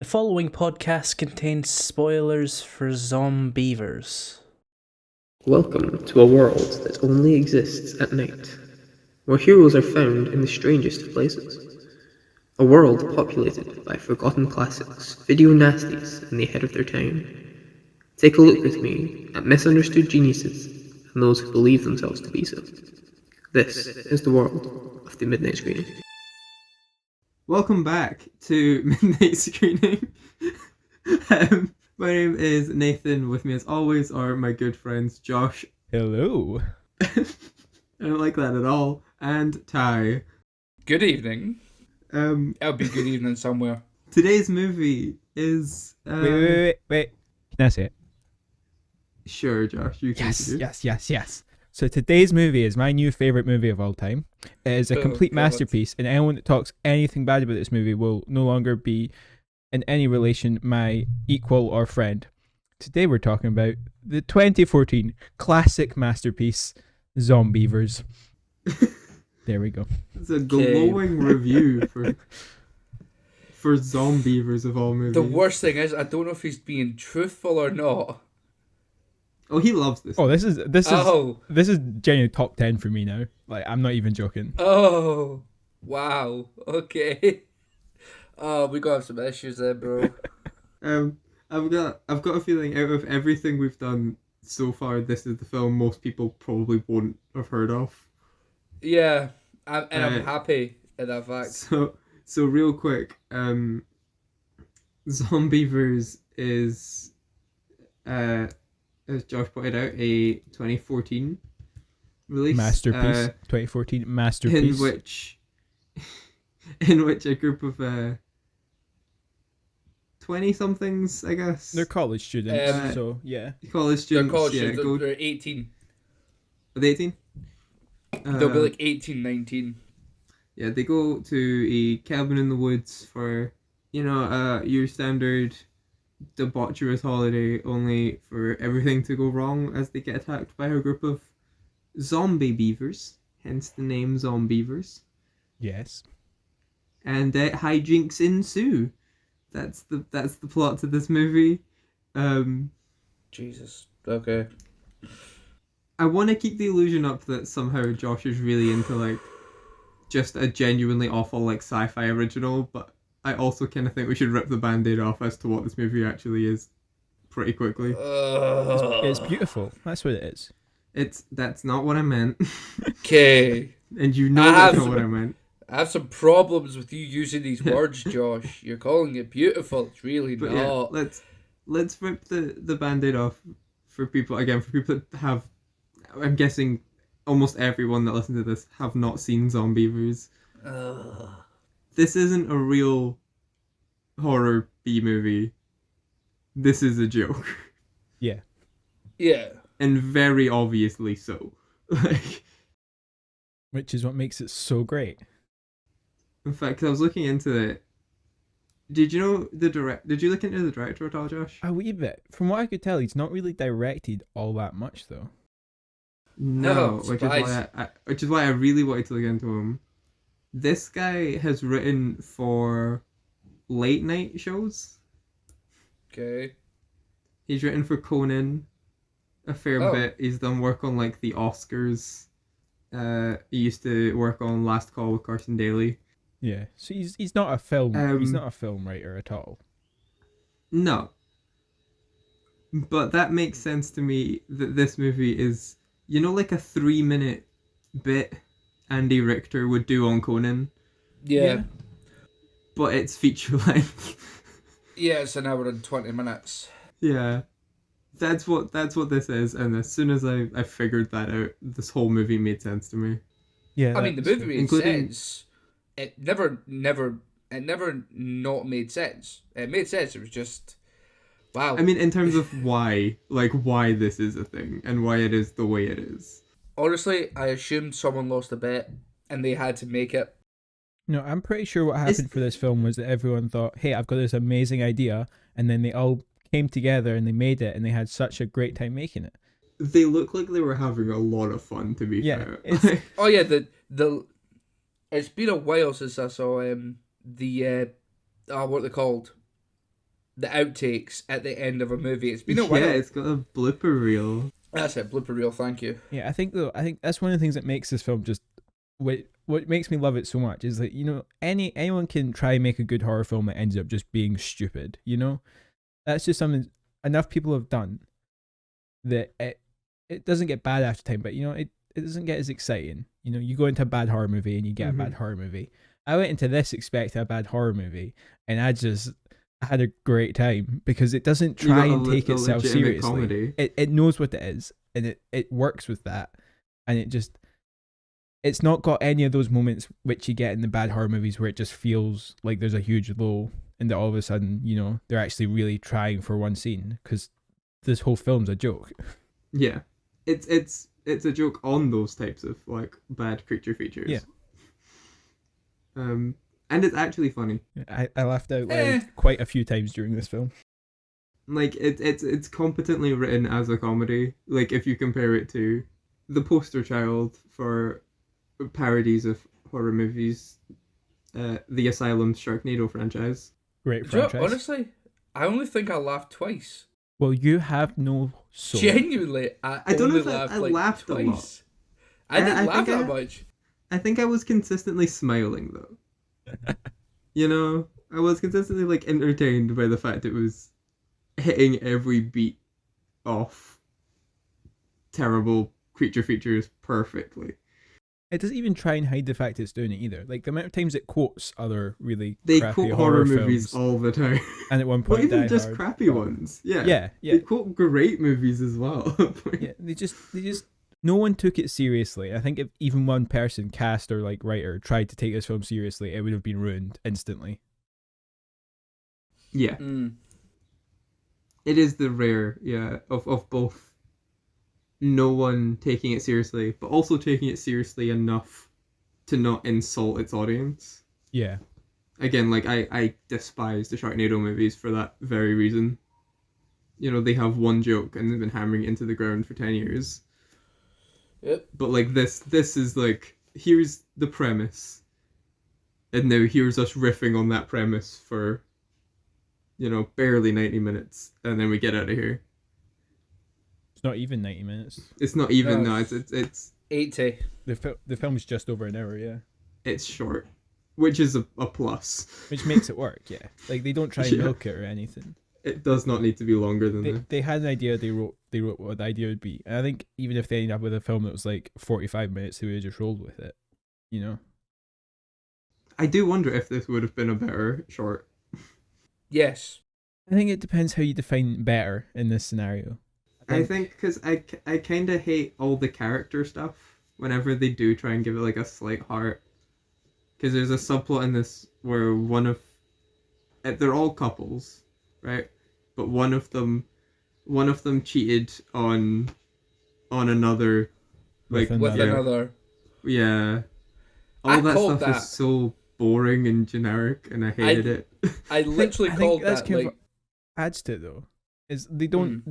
The following podcast contains spoilers for Zombeavers. Welcome to a world that only exists at night, where heroes are found in the strangest of places. A world populated by forgotten classics, video nasties, and the ahead of their time. Take a look with me at misunderstood geniuses and those who believe themselves to be so. This is the world of the Midnight Screening. Welcome back to Midnight Screening. My name is Nathan. With me as always are my good friends Josh. Hello. I don't like that at all. And Ty. Good evening. It'll be good evening somewhere. Today's movie is... Wait. Can I say it? Sure, Josh, you can do. Yes. So today's movie is my new favourite movie of all time. It is a complete masterpiece, and anyone that talks anything bad about this movie will no longer be in any relation my equal or friend. Today we're talking about the 2014 classic masterpiece, Zombeavers. There we go. It's a glowing review for Zombeavers of all movies. The worst thing is, I don't know if he's being truthful or not. Oh, he loves this. Oh, this is genuinely top 10 for me now. Like, I'm not even joking. Oh, wow. Okay. Oh, we gotta have some issues there, bro. I've got a feeling out of everything we've done so far, this is the film most people probably won't have heard of. Yeah, I'm happy at that fact. So real quick, Zombeavers is, as Josh pointed out, a 2014 release. Masterpiece. 2014 masterpiece. In which a group of 20-somethings, I guess. They're college students, so yeah. College students. They're 18. Are they 18? They'll be like 18, 19. Yeah, they go to a cabin in the woods for, your standard debaucherous holiday, only for everything to go wrong as they get attacked by a group of Zombeavers, hence the name Zombeavers. Yes. And hijinks ensue. That's the plot to this movie. Jesus. Okay. I want to keep the illusion up that somehow Josh is really into like just a genuinely awful like sci-fi original, but I also kind of think we should rip the band-aid off as to what this movie actually is pretty quickly. It's beautiful. That's what it is. That's not what I meant. Okay. And you know that's not what I meant. I have some problems with you using these words, Josh. You're calling it beautiful. It's really But not. yeah, let's rip the band-aid off for people that have, I'm guessing almost everyone that listens to this have not seen Zombeavers. This isn't a real horror B-movie. This is a joke. Yeah. Yeah. And very obviously so. Which is what makes it so great. In fact, 'cause I was looking into it. Did you know Did you look into the director at all, Josh? A wee bit. From what I could tell, he's not really directed all that much, though. No, surprise. which is why I really wanted to look into him. This guy has written for late night shows. Okay. He's written for Conan a fair bit. He's done work on like the Oscars. He used to work on Last Call with Carson Daly. Yeah, so he's not a film. He's not a film writer at all. No. But that makes sense to me that this movie is, like a 3-minute bit Andy Richter would do on Conan. Yeah. But it's feature length. Yeah, it's an hour and 20 minutes. Yeah. That's what this is, and as soon as I figured that out, this whole movie made sense to me. Yeah. I mean, the movie made including... sense. It never not made sense. It made sense. It was just, wow. I mean, in terms of why this is a thing, and why it is the way it is. Honestly, I assumed someone lost a bet, and they had to make it. No, I'm pretty sure what happened for this film was that everyone thought, hey, I've got this amazing idea, and then they all came together and they made it, and they had such a great time making it. They look like they were having a lot of fun, to be fair. Oh yeah, the it's been a while since I saw the what are they called? the outtakes at the end of a movie. It's been a while. Yeah, it's got a blooper reel. That's it, blooper reel. Thank you. Yeah, I think that's one of the things that makes this film just what makes me love it so much is that, you know, anyone can try and make a good horror film that ends up just being stupid, you know? That's just something enough people have done that it doesn't get bad after time, but, you know, it doesn't get as exciting. You know, you go into a bad horror movie and you get a bad horror movie. I went into this expecting a bad horror movie, and I had a great time because it doesn't try and take itself seriously. Comedy. It knows what it is, and it works with that, and it's not got any of those moments which you get in the bad horror movies where it just feels like there's a huge low and that all of a sudden, you know, they're actually really trying for one scene, because this whole film's a joke. Yeah, it's a joke on those types of like bad creature features. Yeah. And it's actually funny. I laughed out loud quite a few times during this film. Like it's competently written as a comedy. Like if you compare it to the poster child for parodies of horror movies, the Asylum's Sharknado franchise. Great franchise. Honestly, I only think I laughed twice. Well, you have no soul. Genuinely, I don't know if I laughed twice. A lot. I didn't laugh that much. I think I was consistently smiling though. You know, I was consistently like entertained by the fact it was hitting every beat off terrible creature features perfectly. It doesn't even try and hide the fact it's doing it either. Like the amount of times it quotes other really they crappy quote horror movies films, all the time. And at one point, not even Die just Hard. crappy ones. Yeah. Yeah. They quote great movies as well. Yeah, they just no one took it seriously. I think if even one person, cast or like writer, tried to take this film seriously, it would have been ruined instantly. Yeah. It is the rare, of both no one taking it seriously, but also taking it seriously enough to not insult its audience. Yeah. Again, like, I despise the Sharknado movies for that very reason. You know, they have one joke and they've been hammering it into the ground for 10 years. Yep. But, like, this is, like, here's the premise. And now here's us riffing on that premise for, you know, barely 90 minutes. And then we get out of here. It's not even 90 minutes. It's not even, no, it's 80. The film's just over an hour, yeah. It's short, which is a plus. Which makes it work, yeah. Like, they don't try and milk it or anything. It does not need to be longer than that. They had an idea, they wrote what the idea would be. And I think even if they ended up with a film that was like 45 minutes, they would have just rolled with it, you know? I do wonder if this would have been a better short. Yes. I think it depends how you define better in this scenario. I think because I kind of hate all the character stuff whenever they do try and give it like a slight heart. Because there's a subplot in this where they're all couples, right? But one of them cheated on another, like with another. Yeah. All I that called stuff is so boring and generic, and I hated it. I literally called that's that. kind Like, of adds to it though. Is they don't.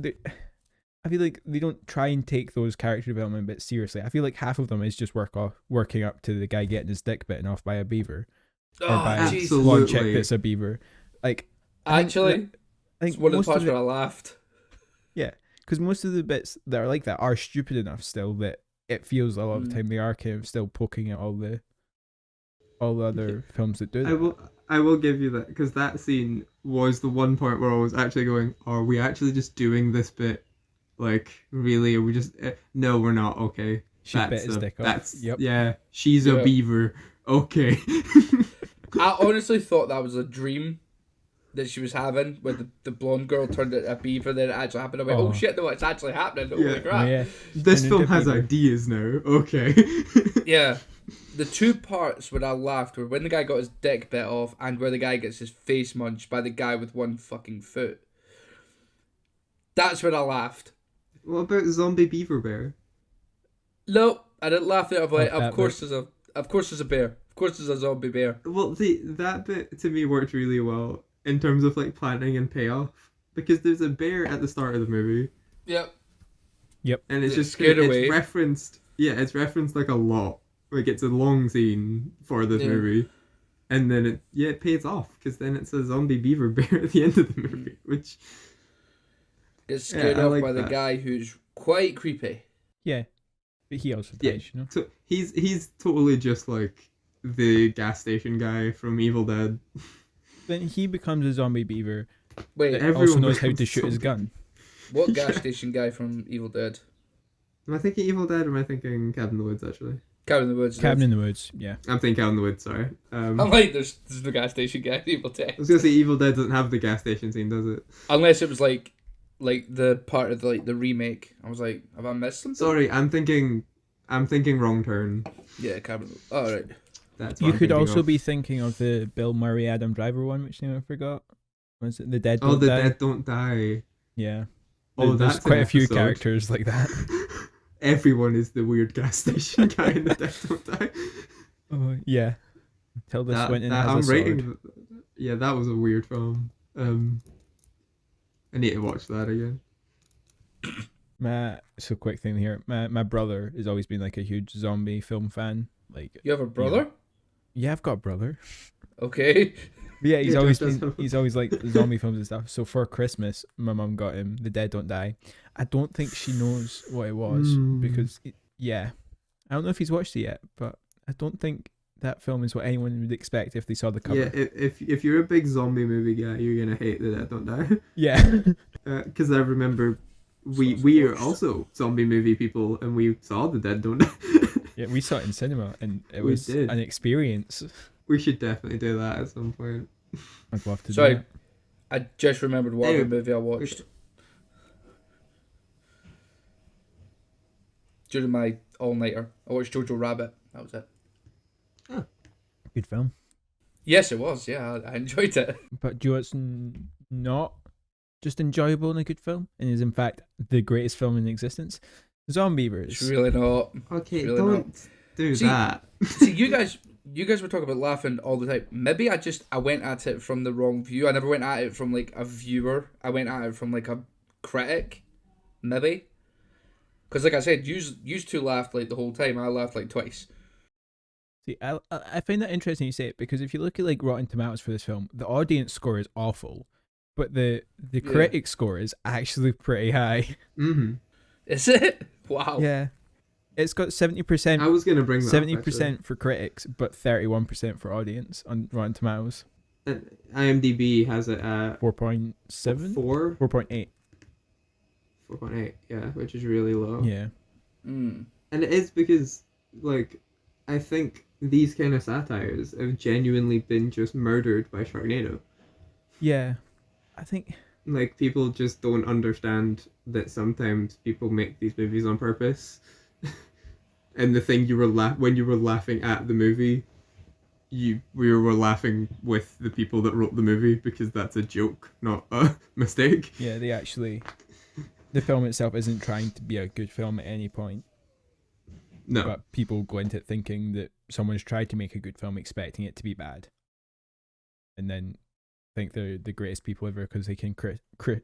I feel like they don't try and take those character development bits seriously. I feel like half of them is just working up to the guy getting his dick bitten off by a beaver, or by one chick that's a beaver. Like I think one of the parts where I laughed. Yeah, because most of the bits that are like that are stupid enough still that it feels a lot of the time they are kind of still poking at all the other films that do that. I will give you that, because that scene was the one point where I was actually going, are we actually just doing this bit? Like, really? Are we just... no, we're not. Okay. She bit his dick off. Yep. Yeah, she's a beaver. Okay. I honestly thought that was a dream that she was having, where the blonde girl turned into a beaver, then it actually happened. I went, oh shit, no, it's actually happening. Holy crap. Yeah. This film has ideas now. Okay. Yeah. The two parts where I laughed were when the guy got his dick bit off and where the guy gets his face munched by the guy with one fucking foot. That's when I laughed. What about Zombie Beaver Bear? No, I didn't laugh there. Of course there's a bear. Of course there's a zombie bear. Well, that bit to me worked really well in terms of like planning and payoff, because there's a bear at the start of the movie. Yep. And it's just scared away. It's referenced. Yeah, it's referenced like a lot. Like it's a long scene for this movie, and then it pays off, because then it's a zombie beaver bear at the end of the movie. which Gets scared I off like by the that. guy who's quite creepy. Yeah, but he also Yeah. dies, you know. So he's totally just like the gas station guy from Evil Dead. Then he becomes a zombie beaver Wait, that Everyone also knows how becomes to shoot his zombie. gun. what gas Yeah. station guy from Evil Dead? Am I thinking Evil Dead or am I thinking Cabin in the Woods, actually? Cabin in the Woods. Cabin in the Woods, yeah. I'm thinking Cabin in the Woods, sorry. I'm like, there's the gas station guy in Evil Dead. I was going to say Evil Dead doesn't have the gas station scene, does it? Unless it was like the part of the remake. I was like, have I missed something? Sorry, I'm thinking Wrong Turn. Yeah, Cabin. All right. That's what You I'm could thinking also of. be thinking of the Bill Murray Adam Driver one, which name I forgot. Was it The Dead Don't Oh, The Die? Dead Don't Die. Yeah. Oh, There's that's quite an a few episode. characters like that. Everyone is the weird gas station guy in The Dead Don't Die. Oh, yeah. Tilda Swinton has I'm a sword. rating. Yeah, that was a weird film. I need to watch that again. So quick thing here. My brother has always been like a huge zombie film fan. Like, You have a brother? yeah, I've got a brother. Okay. But yeah, Yeah, Josh does have a- he's always like zombie films and stuff. So for Christmas, my mum got him The Dead Don't Die. I don't think she knows what it was because I don't know if he's watched it yet, but I don't think that film is what anyone would expect if they saw the cover. Yeah, if you're a big zombie movie guy, you're gonna hate The Dead Don't Die. Yeah. Because I remember we are also zombie movie people, and we saw The Dead Don't Die. Yeah, we saw it in cinema and it We was did. an experience. We should definitely do that at some point. I'd love to Sorry. do it. I just remembered what Anyway. other movie I watched during my all-nighter. I watched Jojo Rabbit. That was it. Good film. Yes, it was. Yeah, I enjoyed it. But do you know what's not just enjoyable in a good film and is in fact the greatest film in existence? Zombeavers. It's really not. Okay, Really don't do See- that. See, you guys were talking about laughing all the time. Maybe I went at it from the wrong view. I never went at it from like a viewer. I went at it from like a critic. Maybe. Because like I said, you two laughed like the whole time. I laughed like twice. See, I find that interesting you say it because if you look at like Rotten Tomatoes for this film, the audience score is awful, but the critic score is actually pretty high. Mm-hmm. Is it? Wow. Yeah, it's got I 70%, was gonna bring that. 70% for critics, but 31% for audience on Rotten Tomatoes. And IMDb has it at 4.7, 4, 4.8. 4.8. Yeah, which is really low. Yeah, Mm. And it is because, like, I think these kind of satires have genuinely been just murdered by Sharknado. yeah. I think Like, people just don't understand that sometimes people make these movies on purpose. And the thing you were when you were laughing at the movie, we were laughing with the people that wrote the movie because that's a joke, not a mistake. yeah, the film itself isn't trying to be a good film at any point. No. But people go into it thinking that someone's tried to make a good film expecting it to be bad. And then think they're the greatest people ever because they can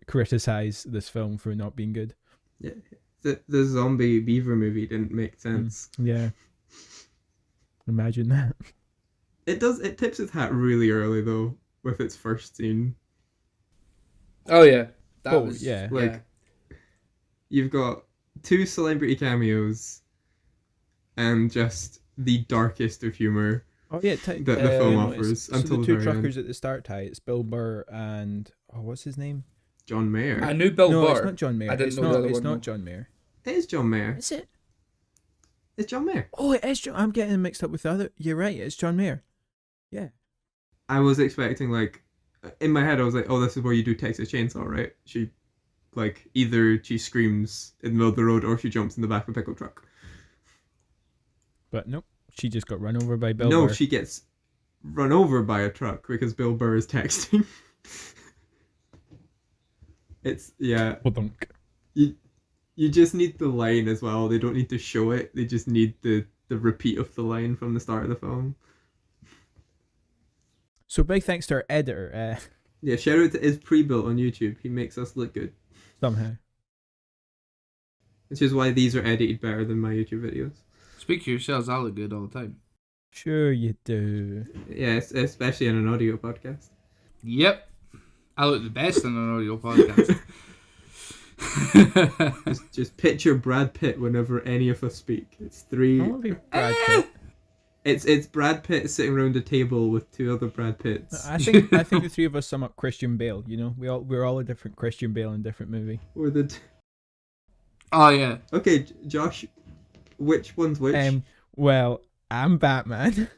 criticize this film for not being good. Yeah. The zombie beaver movie didn't make sense. Yeah. Imagine that. It tips its hat really early though with its first scene. Oh yeah. That Oh, was yeah. Like, you've got 2 celebrity cameos and just the darkest of humor Oh yeah, that the film offers so until the the two very truckers end. at the start, it's Bill Burr and what's his name? John Mayer. I knew Bill no, Burr. it's not John Mayer. I didn't it's know not. the other It's one, not no. John Mayer. It is John Mayer. Is it? It's John Mayer. Oh, it is John. I'm getting him mixed up with the other. You're right. It's John Mayer. Yeah. I was expecting, like, in my head I was like, oh, this is where you do Texas Chainsaw, right? She, like, either she screams in the middle of the road or she jumps in the back of a pickup truck. But nope. She just got run over by Bill No, Burr. she gets run over by a truck because Bill Burr is texting. It's, yeah. Ba-dunk. You just need the line as well. They don't need to show it. They just need the repeat of the line from the start of the film. So big thanks to our editor, Yeah, shout out to IzPrebuilt on YouTube. He makes us look good. somehow. Which is why these are edited better than my YouTube videos. Speak for yourselves. I look good all the time. Sure you do. Yeah, especially in an audio podcast. Yep. I look the best in an audio podcast. Just picture Brad Pitt whenever any of us speak. It's three. I want to be Brad Pitt. It's Brad Pitt sitting around a table with two other Brad Pitts. I think the three of us sum up Christian Bale. You know, we're all a different Christian Bale in a different movie. Or the. Oh yeah. Okay, Josh, which one's which? Well, I'm Batman.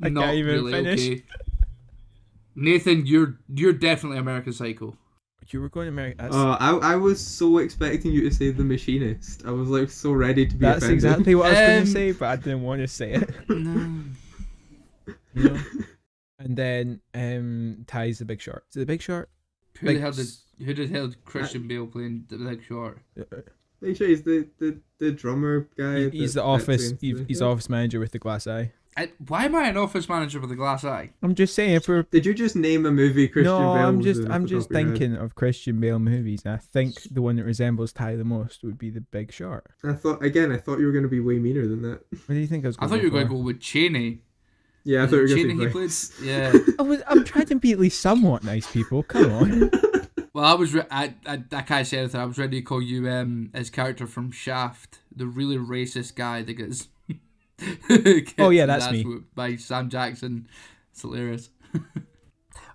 I Not can't even really, finish. okay. Nathan, you're definitely American Psycho. You were going to America. I was so expecting you to say The Machinist. I was like so ready to be That's offended. exactly what I was going to say, but I didn't want to say it. No. You know? And then Ty's The Big Short. Is it The Big Short? Who the hell did Christian Bale playing The Big Short? Make sure he's the drummer guy. He's that the office. acts into He's the- office manager with the glass eye. Why am I an office manager with a glass eye? I'm just saying for. Did you just name a movie Christian No, Bale? I'm was just in I'm off the just top of your head? thinking of Christian Bale movies, and I think the one that resembles Ty the most would be The Big Short. I thought you were going to be way meaner than that. What do you think I was? I thought you were going to go with Cheney. Yeah, I thought you were going Cheney to he say played. Vice. Yeah. I'm trying to be at least somewhat nice, people. Come on. Well, I was. I can't say anything. I was ready to call you his character from Shaft, the really racist guy that gets. Oh, yeah, that's me. By Sam Jackson. It's hilarious. All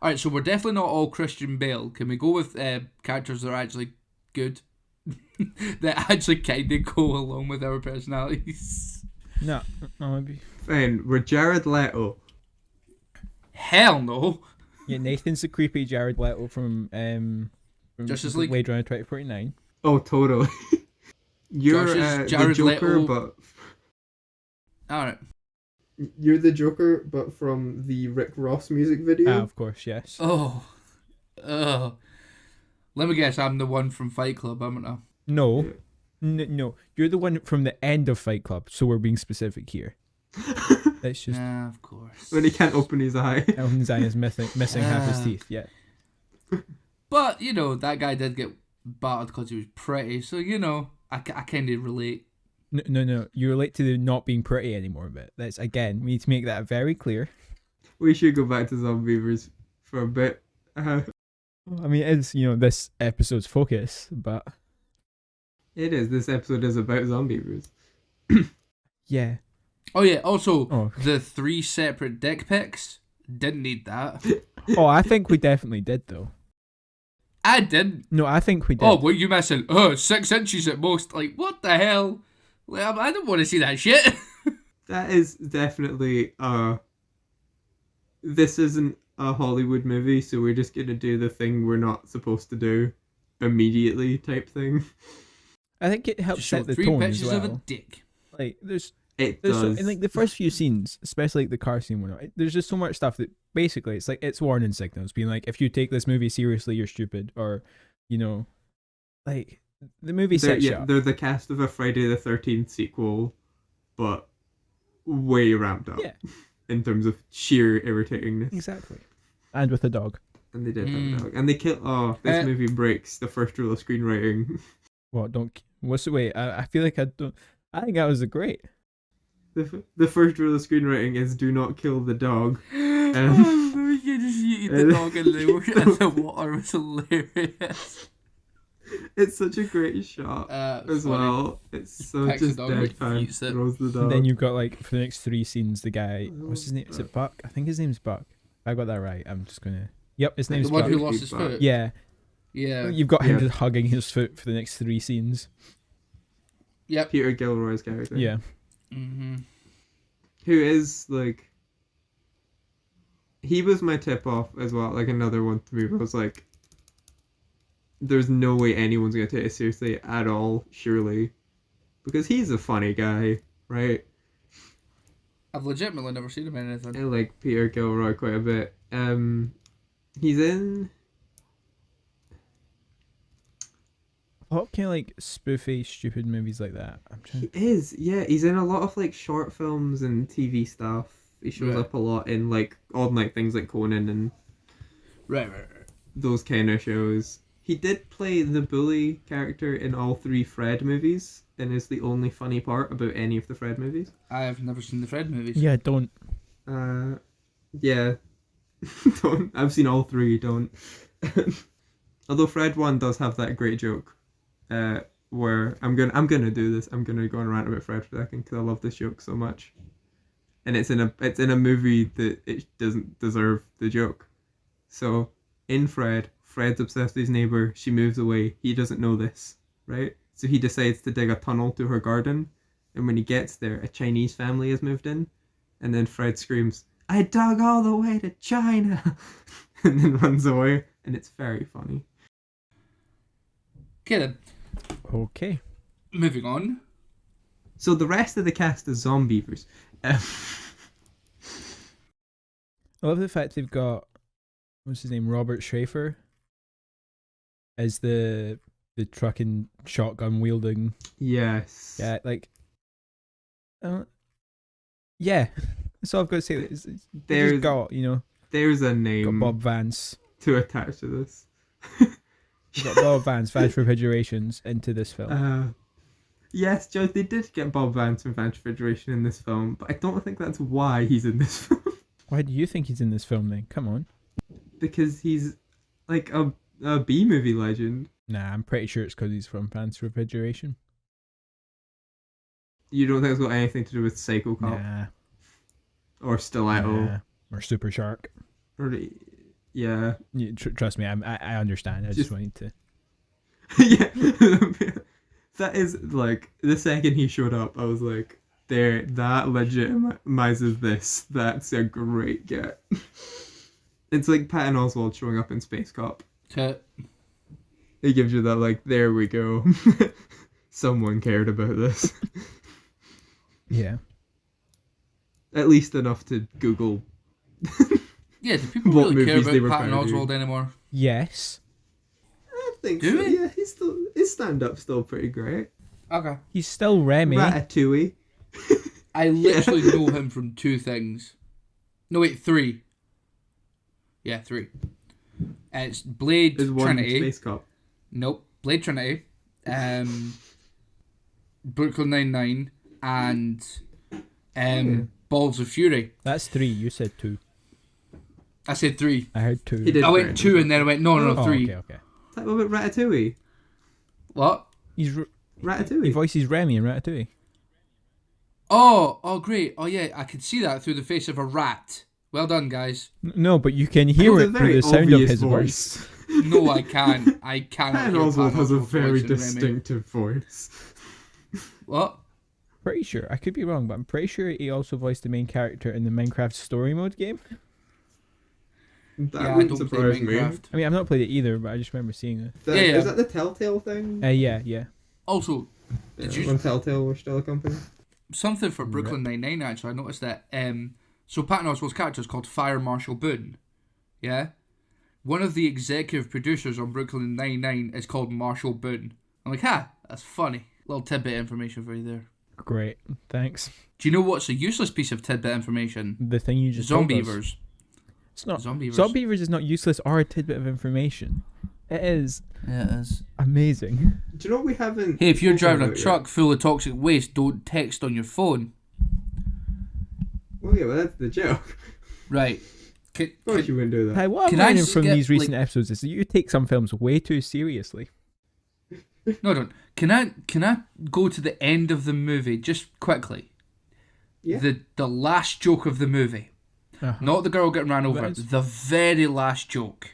right, so we're definitely not all Christian Bale. Can we go with characters that are actually good, that actually kind of go along with our personalities? No, maybe. Fine, we're Jared Leto. Hell no. Yeah, Nathan's the creepy Jared Leto from Justice League? Blade Runner 2049. Oh, totally. You're Josh is the Jared Joker, Leto. but All right. you're the Joker, but from the Rick Ross music video. Ah, of course, yes. Oh. Let me guess. I'm the one from Fight Club, haven't I? No. No, you're the one from the end of Fight Club, so we're being specific here. It's just Yeah, of course. When he can't open his eye. Elton Zine is missing half his teeth. Yeah. But, that guy did get battered because he was pretty, so, I kind of relate. No. You relate to the not being pretty anymore bit. That's again, we need to make that very clear. We should go back to Zombeavers for a bit. I mean, it's this episode's focus, but It is. This episode is about Zombeavers. yeah. Oh, yeah, also, Oh. the 3 separate dick pics, didn't need that. Oh, I think we definitely did though. I didn't. No, I think we did. Oh, what you missing? 6 inches at most. Like, what the hell? Like, I don't want to see that shit. That is definitely this isn't a Hollywood movie, so we're just gonna do the thing we're not supposed to do immediately type thing. I think it helps Just show set the 3 tone as pictures well. of a dick. Like there's It so, does. in like the first few scenes, especially like the car scene, there's just so much stuff that basically it's warning signals, being like, if you take this movie seriously, you're stupid, or like the movie sets you up. They're the cast of a Friday the 13th sequel, but way ramped up. Yeah. In terms of sheer irritatingness. Exactly, and with a dog. And they did have a dog. And they killed. Oh, this movie breaks the first rule of screenwriting. What? What's the wait? I feel like I don't. I think that was great. The first rule of screenwriting is do not kill the dog. You just yeeted the dog in the water. It was hilarious. It's such a great shot as funny. well. It's so Picks the just dog and deadpan. eats it. Throws the And dog. then you've got like for the next 3 scenes, the guy. What's his name? Is it Buck? I think his name's Buck. If I got that right. I'm just gonna. Yep, his name's The one Buck. who lost his foot. Yeah, Yeah. you've got him Yeah. just hugging his foot for the next 3 scenes. Yep. Peter Gilroy's character. Yeah. Mm-hmm. Who is like. He was my tip off as well. Like another one to me was like. There's no way anyone's gonna take it seriously at all, surely. Because he's a funny guy, right? I've legitimately never seen him in I anything. like Peter Gilroy quite a bit. He's in. What kind of like spoofy, stupid movies like that? I'm trying. He is, yeah. He's in a lot of like short films and TV stuff. He shows Right. up a lot in like odd night things like Conan and Right. those kind of shows. He did play the bully character in all 3 Fred movies, and is the only funny part about any of the Fred movies. I have never seen the Fred movies. Yeah, don't. Yeah, Don't. I've seen all three. Don't. Although Fred 1 does have that great joke, where I'm gonna do this. I'm gonna go and rant about Fred for a second because I love this joke so much, and it's in a movie that it doesn't deserve the joke. So in Fred's obsessed with his neighbor. She moves away. He doesn't know this, right? So he decides to dig a tunnel to her garden, and when he gets there, a Chinese family has moved in, and then Fred screams, "I dug all the way to China," and then runs away, and it's very funny. Okay then, Okay. moving on. So the rest of the cast is Zombeavers. I love the fact they've got, what's his name, Robert Schaefer as the truck and shotgun wielding. Yes. Yeah, like, yeah. That's all I've got to say. There's There's got, there's a got name Bob Vance. to attach to this. Got Bob Vance, Vance Refrigerations into this film. Yes, Joe, they did get Bob Vance from Vance Refrigeration in this film, but I don't think that's why he's in this film. Why do you think he's in this film then? Come on. Because he's like a B-movie legend. Nah, I'm pretty sure it's because he's from Vance Refrigeration. You don't think it's got anything to do with Psycho Cop Nah. or Stiletto? Nah. Or Super Shark. Or, yeah. Trust me, I understand. I just wanted to. Yeah. That is, like, the second he showed up, I was like, there, that legitimizes this. That's a great get. It's like Patton Oswalt showing up in Space Cop. It gives you that, like, there we go. Someone cared about this. Yeah. At least enough to Google. Yeah, do people What really care movies they about were Patton parodying. Oswalt anymore? Yes. I think Do so. we? Yeah, his stand-up's still pretty great. Okay. He's still Remy. Ratatouille. I literally know him from two things. No, wait, three. Yeah, three. It's Blade Is one Trinity. Space Cop. Nope. Blade Trinity. Brooklyn Nine-Nine. And Balls of Fury. That's 3. You said 2. I said 3. I heard 2. He did. I went 2 and then I went, no, Oh, 3. okay. What about Ratatouille? What? He Ratatouille. voices Remy in Ratatouille. Oh, great. Oh, yeah, I could see that through the face of a rat. Well done, guys. No, but you can hear it through the sound of his voice. No, I can't. I cannot Patton hear Oswalt has a Oswalt's very voice in Remy. distinctive voice. What? Pretty sure. I could be wrong, but I'm pretty sure he also voiced the main character in the Minecraft story mode game. That Yeah, I wouldn't don't play surprise me. Minecraft. I mean, I've not played it either, but I just remember seeing it. Yeah. Is that the Telltale thing? Yeah. Also, did you When Telltale were still a company? something for Brooklyn Nine-Nine, actually, I noticed that so Patton Oswalt's character is called Fire Marshal Boone. Yeah? One of the executive producers on Brooklyn Nine-Nine is called Marshall Boone. I'm like, that's funny. Little tidbit information for you there. Great. Thanks. Do you know what's a useless piece of tidbit information? The thing you just told us. Zombeavers. It's not. Zombeavers. Zombeavers is not useless or a tidbit of information. It is Yeah, it is. amazing. Do you know what we haven't? Hey, if you're spoken driving a about truck full of toxic waste, don't text on your phone. Yet? Well, yeah, well, that's the joke. Right. Of course you wouldn't do that. Hey, what I'm Can I learning from skip, these recent like- episodes is that you take some films way too seriously. No, don't. Can I go to the end of the movie just quickly? Yeah. The last joke of the movie. Uh-huh. Not the girl getting ran over. That is- The very last joke.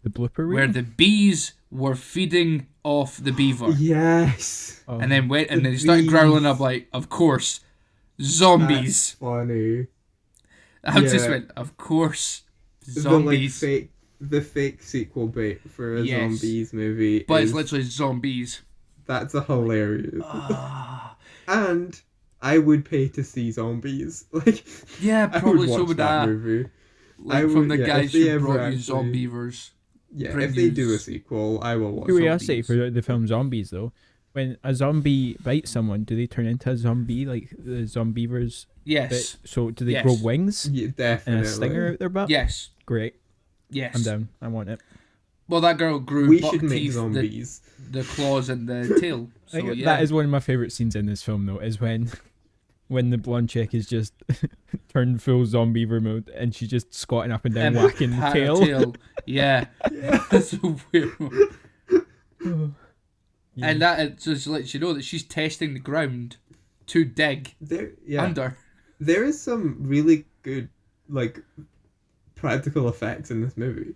The blooper reel? Where the bees were feeding off the beaver. Yes. Oh. And then The they started growling bees. up like, of course, zombies. That's funny. I just yeah. went, of course, zombies. The fake sequel bait for a Yes. zombies movie. But is, it's literally zombies. that's a hilarious. And I would pay to see zombies. Like Yeah, I probably would watch so would that I. movie. Like I from would- the yeah, guys if they who ever brought you actually- Zombeavers. Yeah, Bring if they do a yous. sequel, I will watch. Curiosity zombies. for the film Zombies, though. When a zombie bites someone, do they turn into a zombie like the Zombeavers? Yes. So do they Yes. grow wings Yeah, and definitely. a stinger out their butt? Yes. Great. Yes. I'm down. I want it. Well, that girl grew We buck should make teeth, zombies. the claws and the tail. So I think yeah. that is one of my favourite scenes in this film, though, is when when the blonde chick is just turned full Zombeaver mode and she's just squatting up and down, whacking the Pat her tail. Yeah. That's a weird one. Yeah. And that it just lets you know that she's testing the ground to dig under. There is some really good like practical effects in this movie.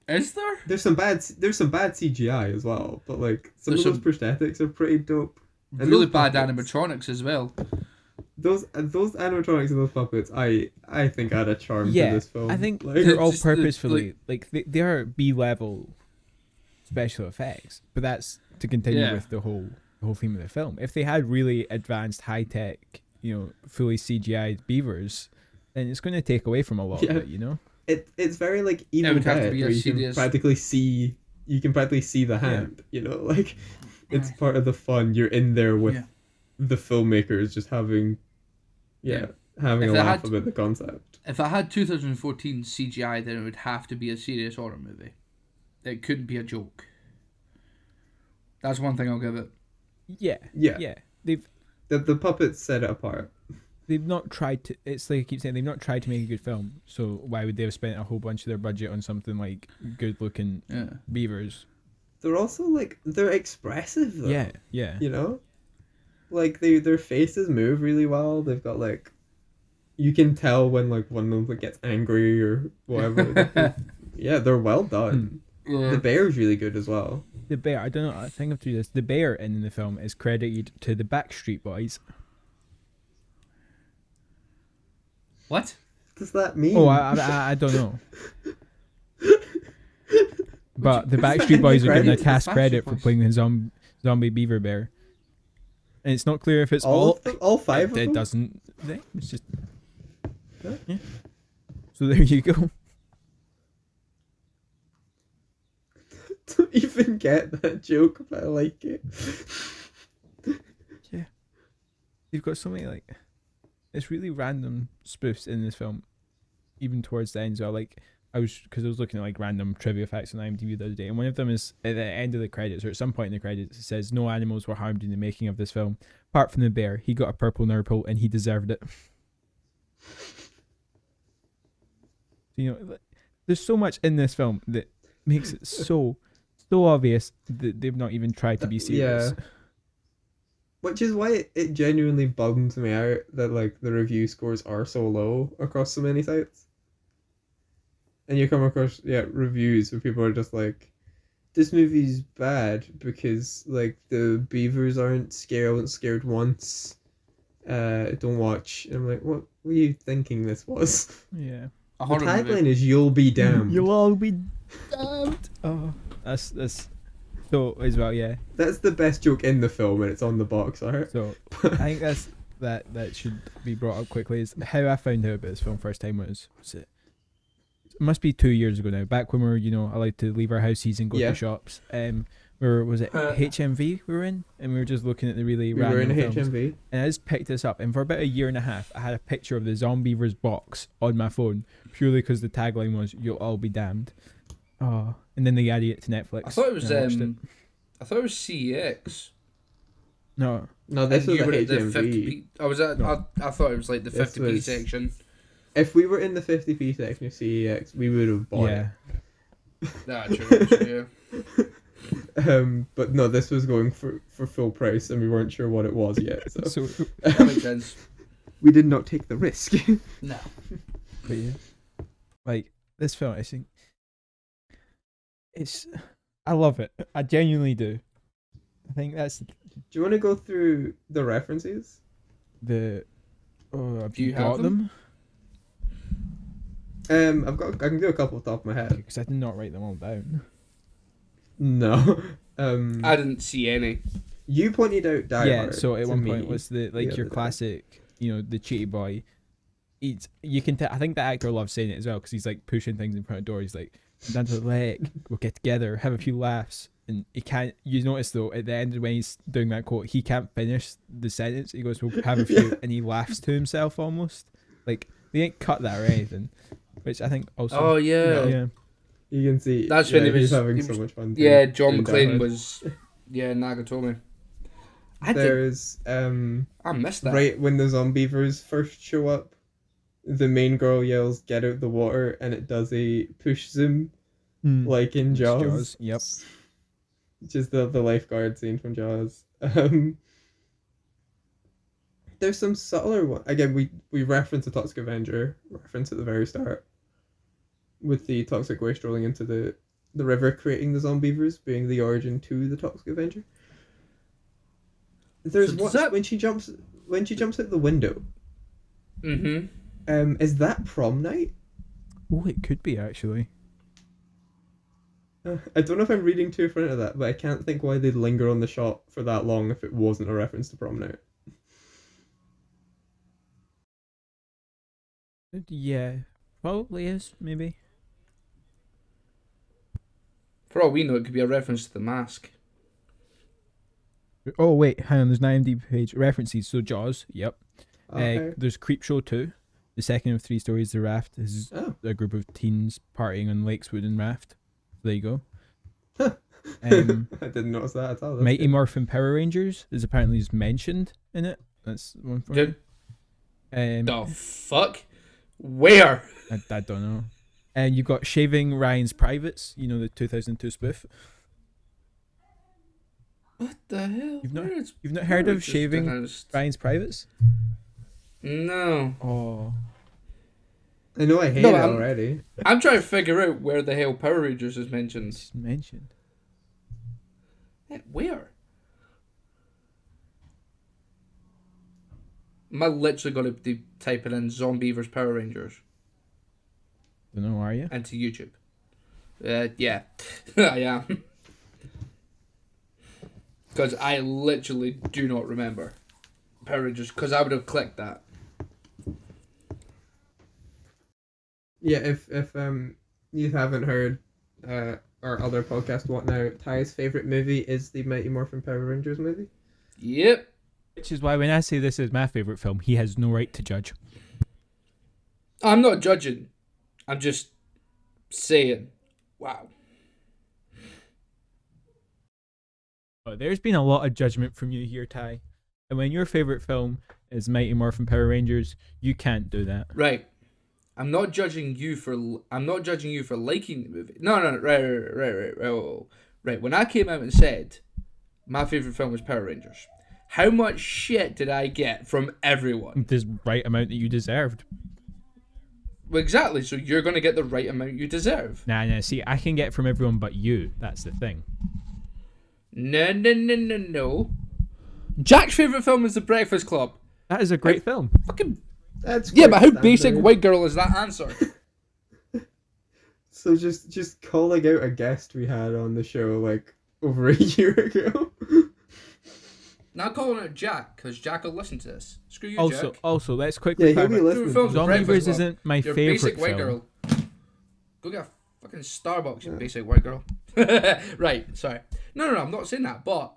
Is there? There's some bad CGI as well, but like some of those prosthetics are pretty dope. And Really those bad puppets, animatronics as well. Those animatronics and those puppets, I think add a charm to this film. I think like, they're all just purposefully they are B-level special effects, but that's to continue with the whole theme of the film. If they had really advanced, high tech, fully CGI beavers, then it's going to take away from a lot of it. It's very like Evil would have to Dead, be a where you can serious- practically see the hand. Like it's part of the fun. You're in there with the filmmakers, just having having If a they laugh had- about the concept. If I had 2014 CGI, then it would have to be a serious horror movie. It couldn't be a joke. That's one thing I'll give it. Yeah. They've The puppets set it apart. they've not tried to. It's like I keep saying, they've not tried to make a good film. So why would they have spent a whole bunch of their budget on something like good looking beavers? They're also like they're expressive though. Yeah. Like their faces move really well. They've got like, you can tell when like one of them gets angry or whatever. They're well done. The bear's really good as well. The bear, I don't know, I think I've do this. The bear in the film is credited to the Backstreet Boys. What? What does that mean? Oh, I don't know. But the Backstreet Boys are getting a credit? cast Backstreet credit for Boys. playing the zombie beaver bear. And it's not clear if it's all of them? All five of it them? doesn't. It's just. Huh? Yeah. So there you go. Don't even get that joke, but I like it. Yeah. You've got so many it's really random spoofs in this film, even towards the end as well. Like I was looking at random trivia facts on IMDb the other day, and one of them is at the end of the credits, or at some point in the credits, it says no animals were harmed in the making of this film, apart from the bear. He got a purple nurple and he deserved it. There's so much in this film that makes it so obvious that they've not even tried to be serious. Yeah. Which is why it genuinely bums me out that the review scores are so low across so many sites. And you come across reviews where people are just like, this movie's bad because the beavers aren't scared. I wasn't scared once. Don't watch. And I'm like, what were you thinking this was? Yeah. A The horror tagline movie. is "You'll be damned." You'll all be damned. Oh, that's so as well. Yeah. That's the best joke in the film, and it's on the box art. So I think that should be brought up quickly. Is how I found out about this film first time was it must be 2 years ago now. Back when we were allowed to leave our houses and go to shops. Where was it HMV we were in, and we were just looking at the really We random were in films. HMV. And I just picked this up, and for about a year and a half, I had a picture of the Zombeavers box on my phone, purely because the tagline was "You'll all be damned." Oh, and then they added it to Netflix. I thought it was and I watched I thought it was CEX. No, This And was you a were at the HMV. 50p. I was at. No. I thought it was like the This 50p was- section. If we were in the 50p section of CEX, we would have bought yeah, Nah, true. Yeah. But no, this was going for full price, and we weren't sure what it was yet. So, so That makes sense. we did not take the risk. No. but yeah, this film, I think I love it. I genuinely do. I think that's Do you want to go through the references? the. Oh, have Do you got have them? I can do a couple off the top of my head. Because I did not write them all down. No. I didn't see any. You pointed out Die Yeah, Hard so at to one me point was the the your other day. classic, the cheaty boy. You can tell. I think the actor loves saying it as well because he's pushing things in front of doors. He's like, down to the lake, we'll get together, have a few laughs. And he can't. You notice though at the end when he's doing that quote, he can't finish the sentence. He goes, "We'll have a few," and he laughs to himself almost. They ain't cut that or anything, which I think also. Oh yeah. Yeah. You can see. That's when he he's was having he so was- much fun. Yeah, doing John Die McClane Hard. was. Yeah, Nagatomi. There's I missed that. right when the Zombeavers first show up, the main girl yells, "Get out the water," and it does a push zoom like in It's Jaws. Yep. Which is the lifeguard scene from Jaws. There's some subtler one. Again, we reference the Toxic Avenger reference at the very start, with the toxic waste rolling into the river, creating the Zombeavers, being the origin to the Toxic Avenger. There's So what does that- when she jumps out the window. Mm-hmm. Is that prom night? Oh, it could be actually. I don't know if I'm reading too far into that, but I can't think why they'd linger on the shot for that long if it wasn't a reference to prom night. Yeah, probably is maybe. For all we know, it could be a reference to The Mask. Oh wait, hang on. There's an IMDb page references. So Jaws. Yep. Okay. There's Creepshow 2. The second of three stories. The Raft is Oh. a group of teens partying on Lake's Wooden Raft. There you go. I didn't notice that at all. That's Mighty good. Morphin Power Rangers is apparently just mentioned in it. That's one for Good. me. The fuck? Where? I don't know. And you've got Shaving Ryan's Privates. You know, the 2002 spoof. What the hell? You've not heard of Just Shaving announced. Ryan's Privates? No. Oh. I know I hate No, it I'm- already. I'm trying to figure out where the hell Power Rangers is mentioned. It's mentioned. Where? Am I literally going to be typing in Zombeavers Power Rangers Don't know, are you? into YouTube? Yeah. I am. Because I literally do not remember Power Rangers, because I would have clicked that. Yeah, if you haven't heard our other podcast, What Now? Ty's favorite movie is the Mighty Morphin Power Rangers movie. Yep. Which is why when I say this is my favourite film, he has no right to judge. I'm not judging. I'm just saying. Wow. But there's been a lot of judgment from you here, Ty. And when your favourite film is Mighty Morphin Power Rangers, you can't do that. Right. I'm not judging you for liking the movie. No, right. When I came out and said my favorite film was Power Rangers, how much shit did I get from everyone? The right amount that you deserved. Well, exactly. So you're gonna get the right amount you deserve. Nah, see, I can get from everyone but you. That's the thing. No. Jack's favorite film is The Breakfast Club. That is a great film. Fucking That's yeah, quite but how standard. basic white girl is that answer? So just calling out a guest we had on the show like over a year ago. Not calling it Jack, because Jack will listen to this. Screw you, Jack. Also, let's quickly Yeah, he'll be clarify. listening. Films with Breakfast Zombeavers Club. isn't my You're a favourite basic white film. girl. Go get a fucking Starbucks, you basic white girl. Right, sorry. No, I'm not saying that, but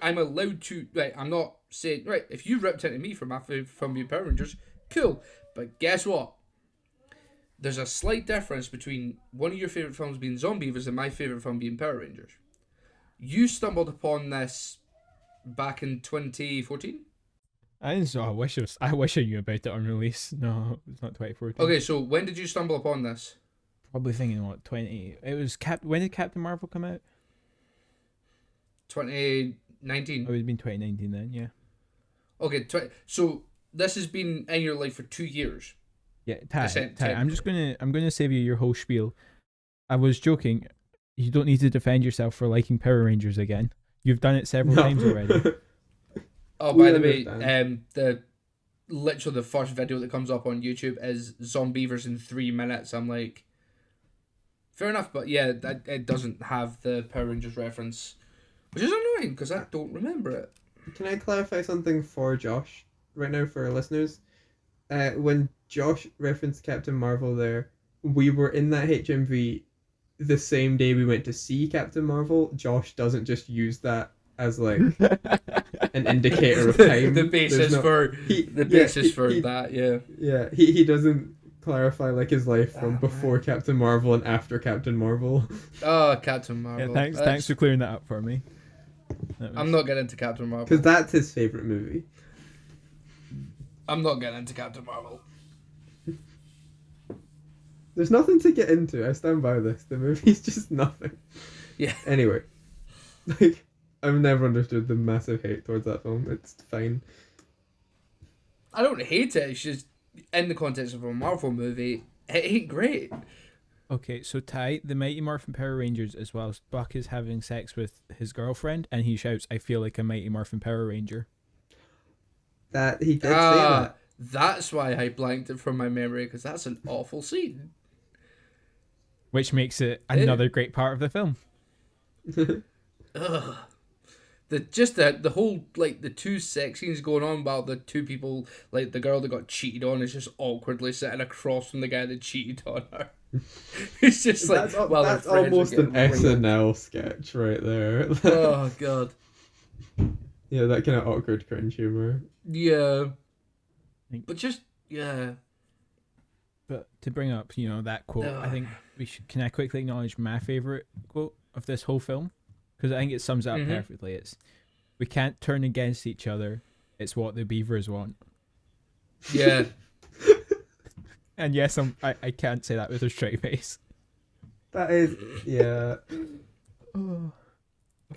I'm allowed to. Right, I'm not saying. Right, if you ripped into me for my favourite film being Power Rangers, cool. But guess what? There's a slight difference between one of your favourite films being Zombeavers and my favourite film being Power Rangers. You stumbled upon this back in 2014? I wish I knew about it on release. No, it's not 2014. Okay, so when did you stumble upon this? Probably thinking what 20. It was when did Captain Marvel come out? 2019. It would have been 2019 then. Yeah. Okay, so this has been in your life for 2 years. Yeah, Ty, Technically. I'm gonna save you your whole spiel. I was joking. You don't need to defend yourself for liking Power Rangers again. You've done it several times already. Oh, We by the way, understand. literally the first video that comes up on YouTube is Zombeavers in 3 minutes. I'm like, fair enough, but yeah, it doesn't have the Power Rangers reference, which is annoying because I don't remember it. Can I clarify something for Josh right now for our listeners? When Josh referenced Captain Marvel there, we were in that HMV the same day we went to see Captain Marvel. Josh doesn't just use that as like an indicator of time. The basis for he- that, yeah. Yeah, he doesn't clarify like his life from before Captain Marvel and after Captain Marvel. Oh, Captain Marvel. Yeah, thanks for clearing that up for me. I'm not getting into Captain Marvel. Because that's his favourite movie. I'm not getting into Captain Marvel. There's nothing to get into. I stand by this. The movie's just nothing. Yeah. Anyway, like, I've never understood the massive hate towards that film. It's fine. I don't hate it. It's just in the context of a Marvel movie, it ain't great. Okay, so Ty, the Mighty Morphin Power Rangers, as well as Buck is having sex with his girlfriend, and he shouts, "I feel like a Mighty Morphin Power Ranger." That he did say that. That's why I blanked it from my memory, because that's an awful scene. Which makes it another great part of the film. Ugh. The whole, like, the two sex scenes going on while the two people, like, the girl that got cheated on is just awkwardly sitting across from the guy that cheated on her. It's just like, that's almost an SNL sketch right there. Oh, God. Yeah, that kind of awkward cringe humor. Yeah. But just, yeah. But to bring up, that quote, I think can I quickly acknowledge my favourite quote of this whole film? Because I think it sums it up perfectly. It's, "We can't turn against each other. It's what the beavers want." Yeah. And yes, I can't say that with a straight face. That is, yeah.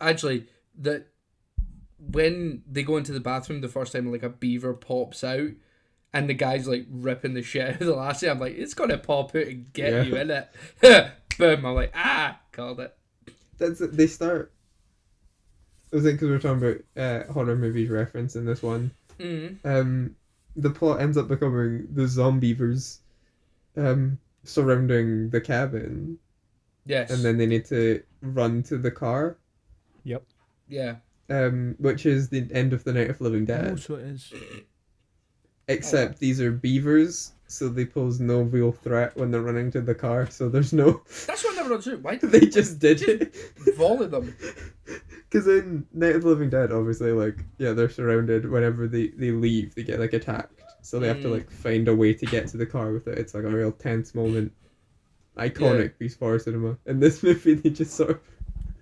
Actually, when they go into the bathroom the first time, like, a beaver pops out, and the guy's, like, ripping the shit out of the lassie, I'm like, it's gonna pop out and get you, innit? Boom, I'm like, called it. They start. Was it because we're talking about horror movies reference in this one? The plot ends up becoming the Zombeavers surrounding the cabin. Yes. And then they need to run to the car. Yep. Yeah. Which is the end of the Night of Living Dead. Oh, so it is. Except these are beavers, so they pose no real threat when they're running to the car. So there's no. That's what I never understood. Why They just did it. volley them? Because in Night of the Living Dead, obviously, like, yeah, they're surrounded. Whenever they leave, they get, like, attacked. So they have to, like, find a way to get to the car with it. It's, like, a real tense moment. Iconic piece of horror cinema. In this movie, they just sort of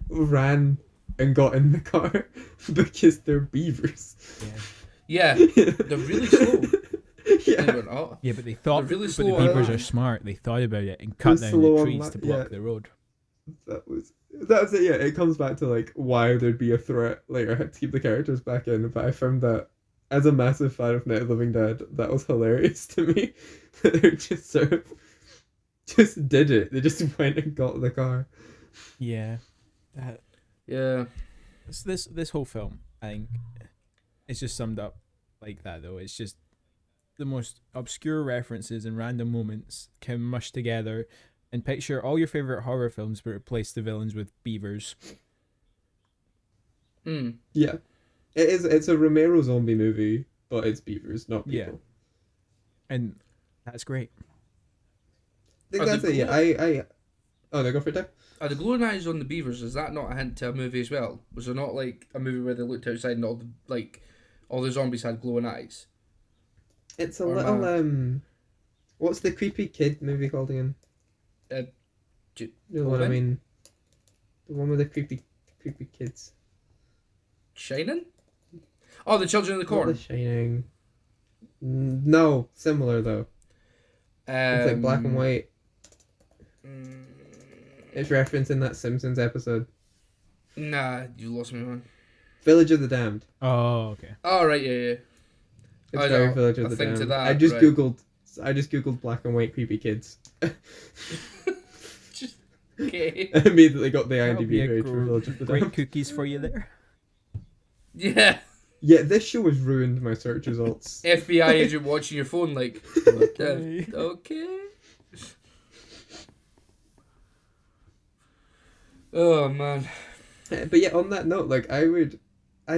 ran and got in the car because they're beavers. Yeah. They're really slow. Yeah. Yeah, but they thought They're really but slow the beavers on are that. smart. They thought about it and cut They're down slow the on trees that, to block yeah. the road. That was it. Yeah, it comes back to, like, why there'd be a threat. Like, I had to keep the characters back in, but I found that as a massive fan of Night of the Living Dead, that was hilarious to me. They just sort of just did it. They just went and got the car. Yeah. Yeah. This whole film, I think, it's just summed up like that, though. It's just the most obscure references and random moments can mush together and picture all your favourite horror films but replace the villains with beavers. Yeah. It's a Romero zombie movie, but it's beavers, not people. Yeah. And that's great. I think that's it, yeah. I Oh, no, go for it, Dave. Are the glowing eyes on the beavers, is that not a hint to a movie as well? Was there not, like, a movie where they looked outside and all the zombies had glowing eyes? It's a little, what's the creepy kid movie called again? You know what I mean? The one with the creepy kids. Shining? Oh, the Children of the Corn. Not The Shining. No, similar though. It's like black and white. It's referenced in that Simpsons episode. Nah, you lost me, man. Village of the Damned. Oh, okay. Oh, right, yeah. It's very Village of the thing Damned. to that, I just right. googled black and white creepy kids. Just, okay. I immediately got the That'll be IMDb a page for Village of the great Damned. cookies for you there. Yeah. Yeah, this show has ruined my search results. FBI agent watching your phone, like, okay. Oh, man. But yeah, on that note, like, I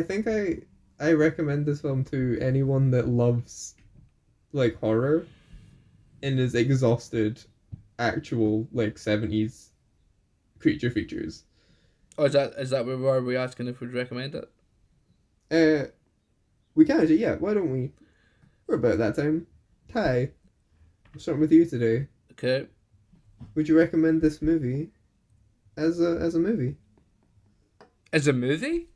think I recommend this film to anyone that loves, like, horror and is exhausted actual, like, 70s creature features. Oh, is that where were we asking if we'd recommend it? We can actually, yeah, why don't we? We're about that time. Ty, I'm starting with you today. Okay. Would you recommend this movie as a movie? As a movie?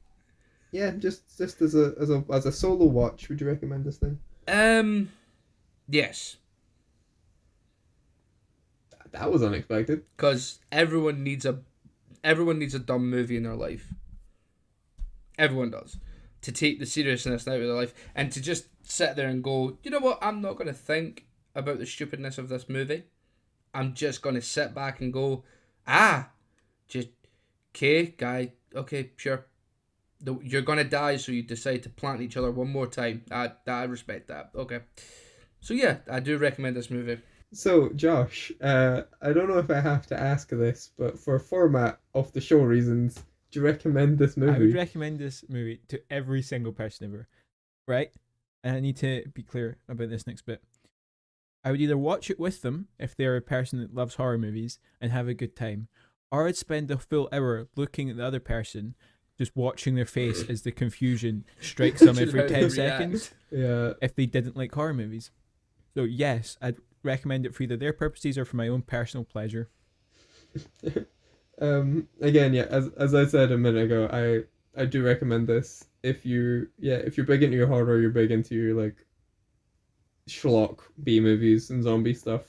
Yeah, just as a solo watch, would you recommend this thing? Yes, That was unexpected. because everyone needs a dumb movie in their life. Everyone does. To take the seriousness out of their life and to just sit there and go, you know what? I'm not going to think about the stupidness of this movie. I'm just going to sit back and go, just okay, guy. Okay, sure. You're going to die, so you decide to plant each other one more time. I respect that. Okay. So yeah, I do recommend this movie. So, Josh, I don't know if I have to ask this, but for format of the show reasons, do you recommend this movie? I would recommend this movie to every single person ever, right? And I need to be clear about this next bit. I would either watch it with them if they're a person that loves horror movies and have a good time, or I'd spend a full hour looking at the other person, just watching their face as the confusion strikes them every How they 10 react. seconds Yeah. if they didn't like horror movies. So yes, I'd recommend it for either their purposes or for my own personal pleasure. Again, yeah, as I said a minute ago, I do recommend this if you're big into your horror, you're big into your like schlock B movies and zombie stuff,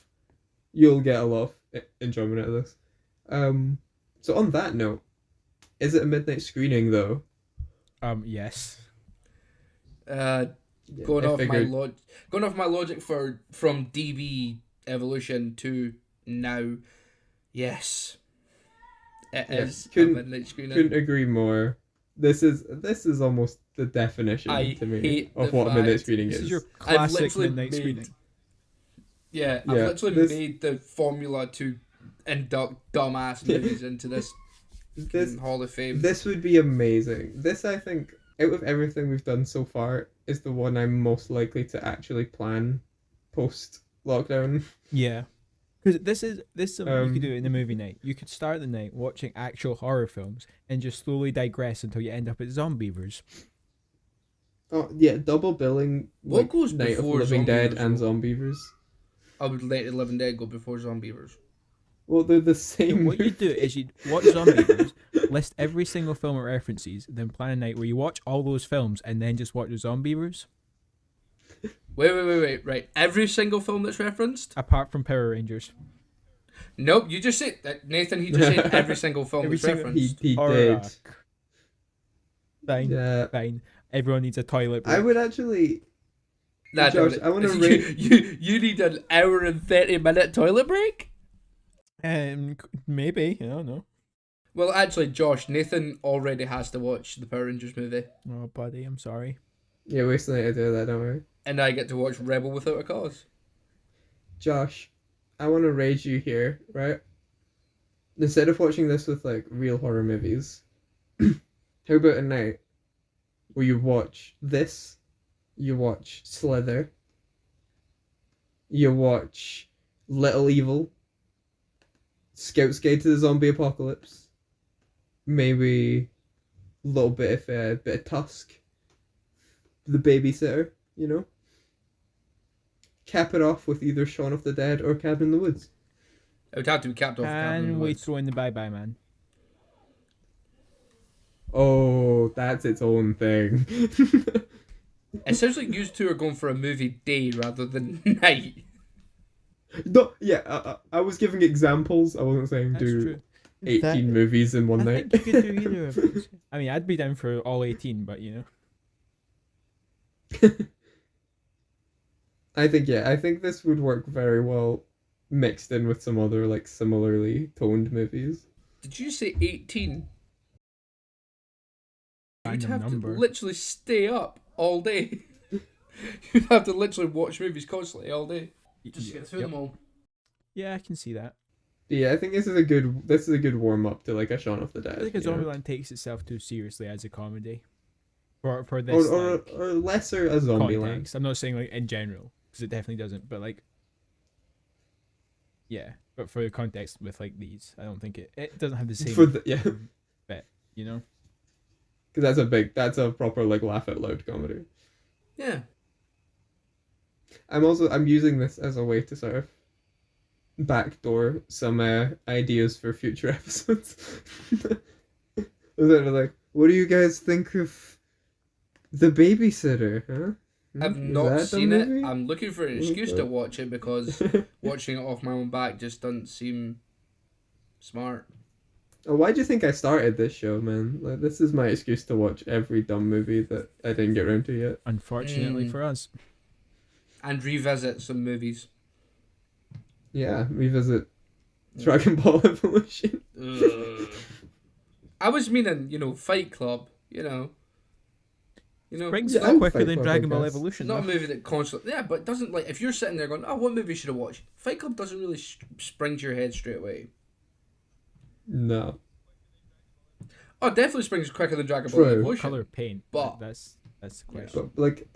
you'll get a lot of enjoyment out of this. So on that note, is it a midnight screening though? Yes. Yeah, Going I off figured- my logic from DB Evolution to now, yes, it Yeah, is a couldn't- midnight screening. Couldn't agree more. This is almost the definition I to me hate of the what a midnight fact- screening This is. is your I've classic literally midnight made- screening. Yeah, I've Yeah, literally this- made the formula to induct dumbass movies into this This Hall of Fame. This would be amazing. This, I think, out of everything we've done so far, is the one I'm most likely to actually plan post lockdown. Yeah. Because this is something you could do Um, in a movie night. You could start the night watching actual horror films and just slowly digress until you end up at Zombeavers. Oh yeah, double billing. What like, goes Night of the before Living Dead Zombeavers, and though? Zombeavers? I would let the Living Dead go before Zombeavers. Well, they're the So same. what you do is you watch Zombeavers, list every single film it references, then plan a night where you watch all those films and then just watch the Zombeavers, Wait. Right. Every single film that's referenced? apart from Power Rangers. Nope, you just said that. Nathan, he just said every single film Every that's single- referenced. he Or, did. Fine, Yeah, fine. Everyone needs a toilet break. I would actually. Nah, Josh, don't- I wanna you, rate- you need an hour and 30-minute toilet break? Maybe, I don't know. Well, actually, Josh, Nathan already has to watch the Power Rangers movie, Oh, buddy, I'm sorry. Yeah, waste the night to do that. Don't worry, and I get to watch Rebel Without a Cause. Josh. I want to rage you here, right? Instead of watching this with like real horror movies, how about a night where you watch this, you watch Slither, you watch Little Evil, Scout's Guide to the Zombie Apocalypse, maybe a little bit of Tusk, The Babysitter, you know? Cap it off with either Shaun of the Dead or Cabin in the Woods. It would have to be capped off. Cabin in And the we Woods. throw in the Bye Bye Man. Oh, that's its own thing. It sounds like you two are going for a movie day rather than night. No, yeah, I was giving examples. I wasn't saying That's do true. 18 movies in one I night. think you could do either of those. I mean, I'd be down for all 18, but you know. I think this would work very well mixed in with some other like similarly toned movies. Did you say 18? You'd Random have number. to literally stay up all day. You'd have to literally watch movies constantly all day. Just to get through Yep. them all. Yeah, I can see that. Yeah, I think this is a good warm up to like a Shaun of the Dead. I think a you know? Zombieland takes itself too seriously as a comedy. For this like, or lesser a Zombieland. context. I'm not saying like in general, because it definitely doesn't, but like, yeah. But for the context with like these, I don't think it doesn't have the same For the, yeah, bit, you know? because that's a proper like laugh out loud comedy. Yeah. I'm using this as a way to sort of backdoor some ideas for future episodes. Sort of like, what do you guys think of The Babysitter, huh? I've Is not that the seen it. movie? I'm looking for an excuse to watch it because watching it off my own back just doesn't seem smart. Oh, why do you think I started this show, man? Like, this is my excuse to watch every dumb movie that I didn't get around to yet. Unfortunately for us. And revisit some movies. Yeah, revisit Dragon Ball Evolution. I was meaning, Fight Club, Brings Yeah, far I would quicker fight than for Dragon Ball Podcast. Evolution. not a though. movie that constantly... Yeah, but it doesn't, like, if you're sitting there going, oh, what movie should I watch? Fight Club doesn't really spring to your head straight away. No. Oh, it definitely springs quicker than Dragon Ball True. Evolution. Color paint. But- That's the question. But, like,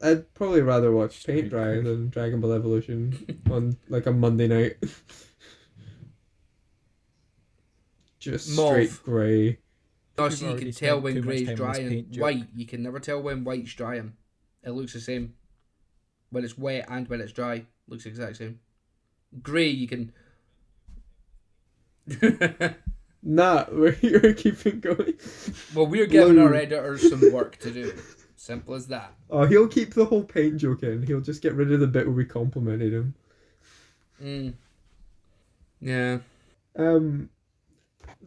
I'd probably rather watch Paint Dry than Dragon Ball Evolution on, like, a Monday night. Just Mauve. straight grey. No, We've so you already can tell spent when too much grey's time on this drying. paint joke. White, you can never tell when white's drying. It looks the same. When it's wet and when it's dry, looks the exact same. Grey, you can... Nah, you're keeping going. Well, we're giving our Blue. editors some work to do. Simple as that. Oh, he'll keep the whole paint joke in. He'll just get rid of the bit where we complimented him. Yeah.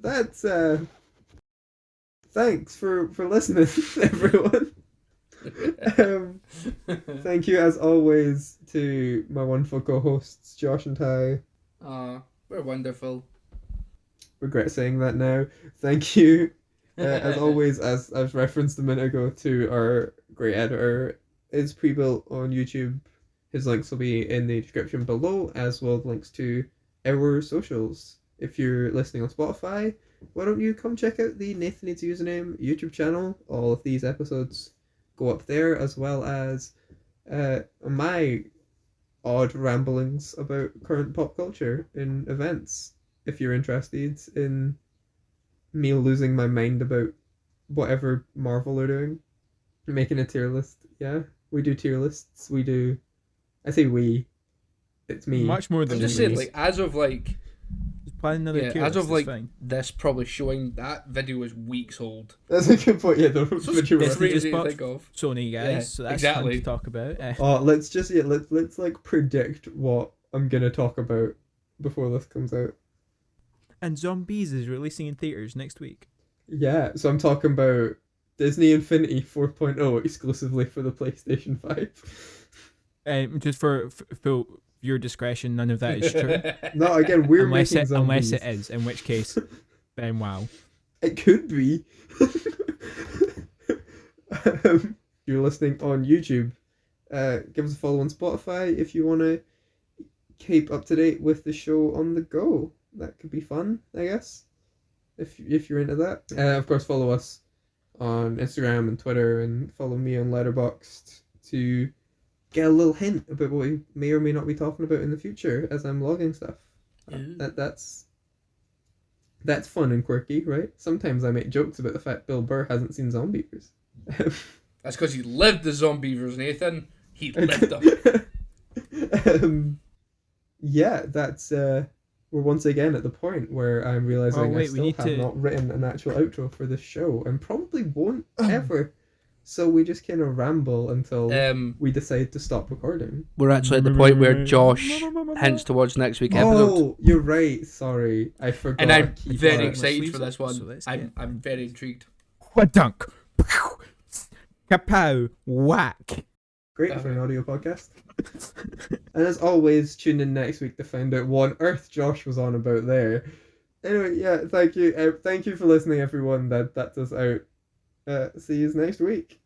That's thanks for listening, everyone. Thank you as always to my wonderful co-hosts Josh and Ty. We're wonderful. Regret saying that now. Thank you, as always, as I've referenced a minute ago, to our great editor, IzPrebuilt on YouTube. His links will be in the description below, as well as links to our socials. If you're listening on Spotify, why don't you come check out the Nathan Needs a Username YouTube channel? All of these episodes go up there, as well as my odd ramblings about current pop culture in events. If you're interested in me losing my mind about whatever Marvel are doing, making a tier list. Yeah, we do tier lists. We do. I say we. It's me. Much more I'm than just me. saying, like, as of, like... Just plan another Yeah, tier as list, of, like, it's fine. this probably showing that video is weeks old. That's a good point. Yeah, the So video. it's Disney crazy just to bought think of. Sony, guys, Yeah, so that's exactly. fun to talk about. Oh, let's like predict what I'm gonna talk about before this comes out. And Zombies is releasing in theaters next week. Yeah, so I'm talking about Disney Infinity 4.0 exclusively for the PlayStation 5. Just for full your discretion, none of that is true. No, again, we're unless making unless zombies. it is, in which case, then wow. It could be. You're listening on YouTube. Give us a follow on Spotify if you want to keep up to date with the show on the go. That could be fun, I guess, if you're into that. Of course, follow us on Instagram and Twitter, and follow me on Letterboxd to get a little hint about what we may or may not be talking about in the future as I'm logging stuff. That's fun and quirky, right? Sometimes I make jokes about the fact Bill Burr hasn't seen Zombeavers. That's because he lived the Zombeavers, Nathan. He lived them. Yeah, that's we're once again at the point where I'm realizing Oh, wait, I we still need have to- not written an actual outro for this show, and probably won't ever. So we just kind of ramble until we decide to stop recording. We're actually at the point where Josh hints towards next week's episode. Oh, you're right. Sorry, I forgot. And a I'm key very part. excited sleeves for this up, one. so let's I'm very intrigued. Dunk. Kapow. Whack. Great for an audio podcast. And as always, tune in next week to find out what on earth Josh was on about there. Anyway, yeah, thank you. Thank you for listening, everyone. That's us out. See you next week.